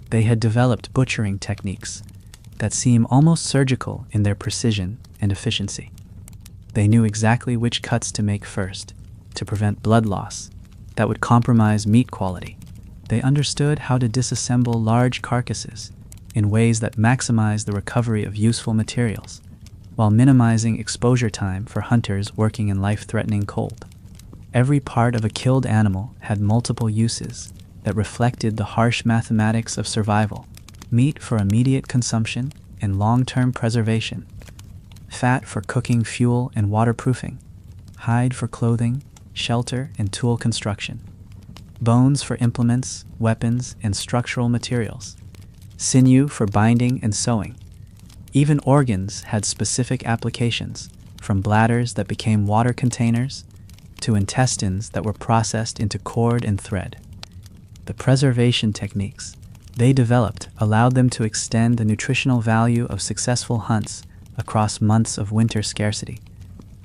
They had developed butchering techniques that seem almost surgical in their precision and efficiency. They knew exactly which cuts to make first to prevent blood loss that would compromise meat quality. They understood how to disassemble large carcasses in ways that maximized the recovery of useful materials, while minimizing exposure time for hunters working in life-threatening cold. Every part of a killed animal had multiple uses that reflected the harsh mathematics of survival: meat for immediate consumption and long-term preservation, fat for cooking, fuel, and waterproofing, hide for clothing, shelter, and tool construction, bones for implements, weapons, and structural materials, sinew for binding and sewing. Even organs had specific applications, from bladders that became water containers to intestines that were processed into cord and thread. The preservation techniques they developed allowed them to extend the nutritional value of successful hunts across months of winter scarcity.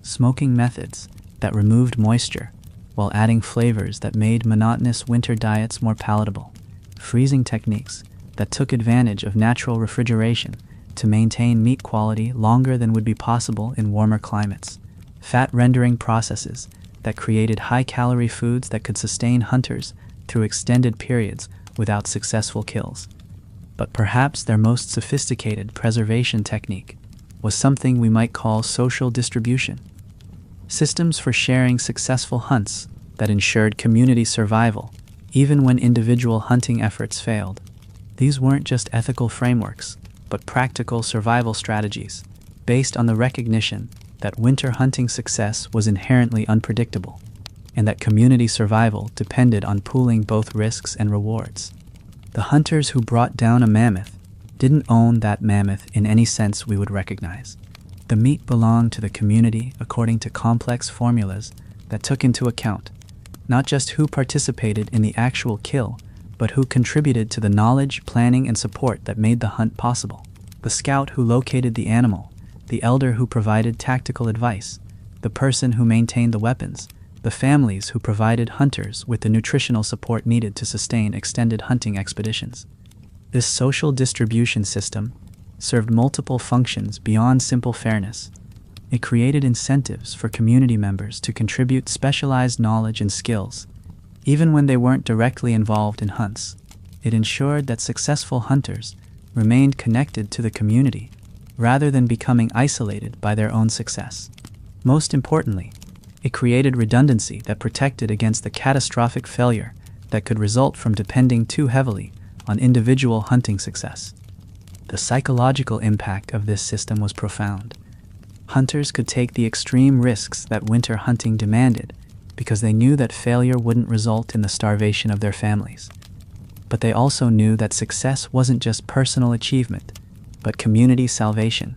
Smoking methods that removed moisture while adding flavors that made monotonous winter diets more palatable. Freezing techniques that took advantage of natural refrigeration to maintain meat quality longer than would be possible in warmer climates. Fat rendering processes that created high-calorie foods that could sustain hunters through extended periods without successful kills. But perhaps their most sophisticated preservation technique was something we might call social distribution. Systems for sharing successful hunts that ensured community survival, even when individual hunting efforts failed. These weren't just ethical frameworks, but practical survival strategies, based on the recognition that winter hunting success was inherently unpredictable, and that community survival depended on pooling both risks and rewards. The hunters who brought down a mammoth didn't own that mammoth in any sense we would recognize. The meat belonged to the community according to complex formulas that took into account not just who participated in the actual kill, but who contributed to the knowledge, planning, and support that made the hunt possible. The scout who located the animal, the elder who provided tactical advice, the person who maintained the weapons, the families who provided hunters with the nutritional support needed to sustain extended hunting expeditions. This social distribution system served multiple functions beyond simple fairness. It created incentives for community members to contribute specialized knowledge and skills, even when they weren't directly involved in hunts. It ensured that successful hunters remained connected to the community rather than becoming isolated by their own success. Most importantly, it created redundancy that protected against the catastrophic failure that could result from depending too heavily on individual hunting success. The psychological impact of this system was profound. Hunters could take the extreme risks that winter hunting demanded because they knew that failure wouldn't result in the starvation of their families. But they also knew that success wasn't just personal achievement, but community salvation,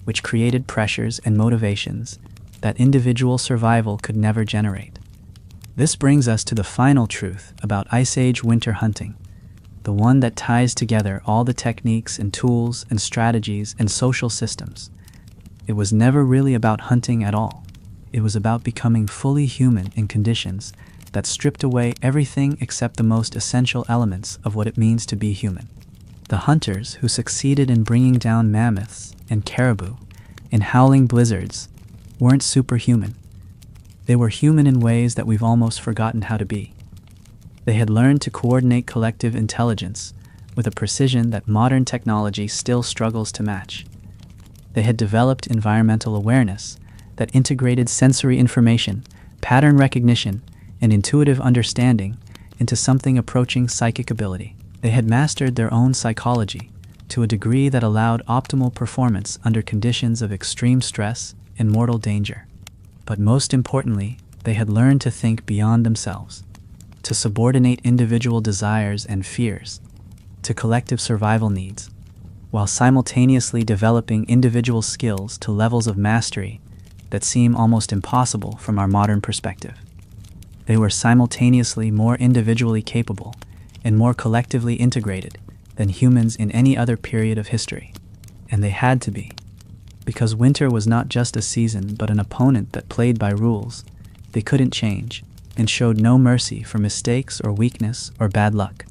which created pressures and motivations that individual survival could never generate. This brings us to the final truth about Ice Age winter hunting, the one that ties together all the techniques and tools and strategies and social systems. It was never really about hunting at all. It was about becoming fully human in conditions that stripped away everything except the most essential elements of what it means to be human. The hunters who succeeded in bringing down mammoths and caribou in howling blizzards weren't superhuman. They were human in ways that we've almost forgotten how to be. They had learned to coordinate collective intelligence with a precision that modern technology still struggles to match. They had developed environmental awareness that integrated sensory information, pattern recognition, and intuitive understanding into something approaching psychic ability. They had mastered their own psychology to a degree that allowed optimal performance under conditions of extreme stress and mortal danger. But most importantly, they had learned to think beyond themselves, to subordinate individual desires and fears to collective survival needs, while simultaneously developing individual skills to levels of mastery that seem almost impossible from our modern perspective. They were simultaneously more individually capable and more collectively integrated than humans in any other period of history. And they had to be, because winter was not just a season but an opponent that played by rules they couldn't change and showed no mercy for mistakes or weakness or bad luck.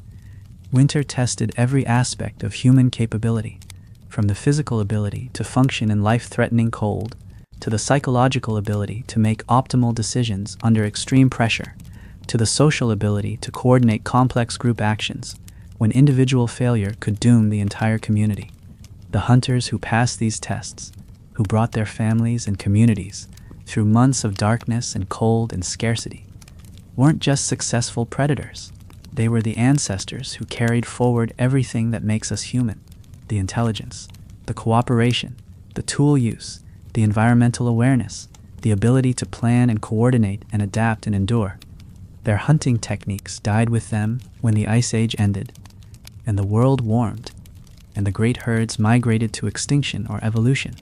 Winter tested every aspect of human capability, from the physical ability to function in life-threatening cold to the psychological ability to make optimal decisions under extreme pressure, to the social ability to coordinate complex group actions when individual failure could doom the entire community. The hunters who passed these tests, who brought their families and communities through months of darkness and cold and scarcity, weren't just successful predators. They were the ancestors who carried forward everything that makes us human: the intelligence, the cooperation, the tool use, the environmental awareness, the ability to plan and coordinate and adapt and endure. Their hunting techniques died with them when the Ice Age ended, and the world warmed, and the great herds migrated to extinction or evolution.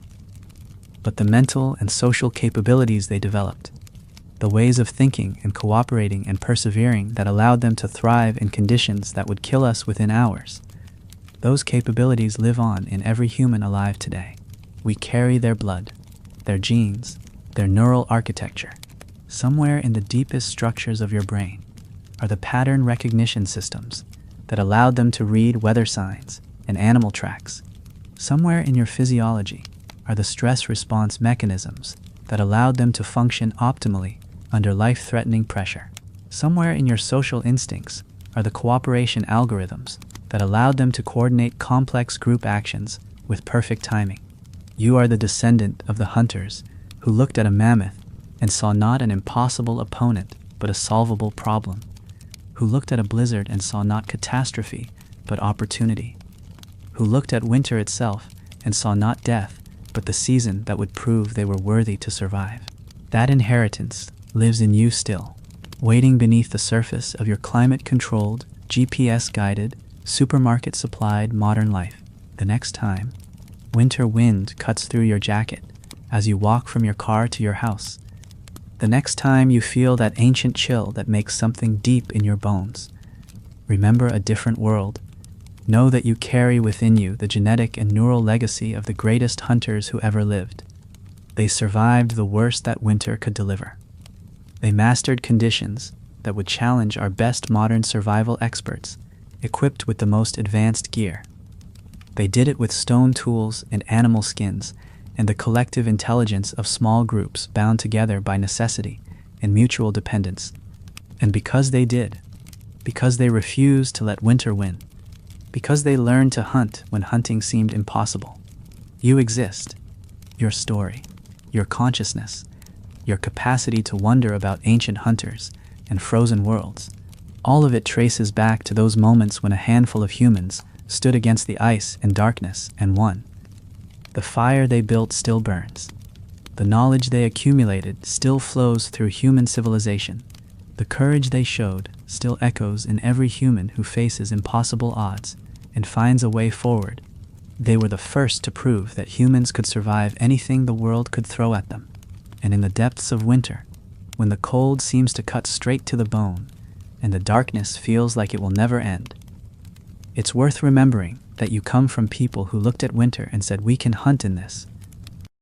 But the mental and social capabilities they developed, the ways of thinking and cooperating and persevering that allowed them to thrive in conditions that would kill us within hours, those capabilities live on in every human alive today. We carry their blood, their genes, their neural architecture. Somewhere in the deepest structures of your brain are the pattern recognition systems that allowed them to read weather signs and animal tracks. Somewhere in your physiology are the stress response mechanisms that allowed them to function optimally under life-threatening pressure. Somewhere in your social instincts are the cooperation algorithms that allowed them to coordinate complex group actions with perfect timing. You are the descendant of the hunters who looked at a mammoth and saw not an impossible opponent, but a solvable problem, who looked at a blizzard and saw not catastrophe, but opportunity, who looked at winter itself and saw not death, but the season that would prove they were worthy to survive. That inheritance lives in you still, waiting beneath the surface of your climate-controlled, GPS-guided, supermarket-supplied modern life. The next time winter wind cuts through your jacket as you walk from your car to your house, the next time you feel that ancient chill that makes something deep in your bones, remember a different world. Know that you carry within you the genetic and neural legacy of the greatest hunters who ever lived. They survived the worst that winter could deliver. They mastered conditions that would challenge our best modern survival experts, equipped with the most advanced gear. They did it with stone tools and animal skins, and the collective intelligence of small groups bound together by necessity and mutual dependence. And because they did, because they refused to let winter win, because they learned to hunt when hunting seemed impossible, you exist. Your story, your consciousness, your capacity to wonder about ancient hunters and frozen worlds, all of it traces back to those moments when a handful of humans stood against the ice and darkness and won. The fire they built still burns. The knowledge they accumulated still flows through human civilization. The courage they showed still echoes in every human who faces impossible odds and finds a way forward. They were the first to prove that humans could survive anything the world could throw at them. And in the depths of winter, when the cold seems to cut straight to the bone and the darkness feels like it will never end, it's worth remembering that you come from people who looked at winter and said, we can hunt in this,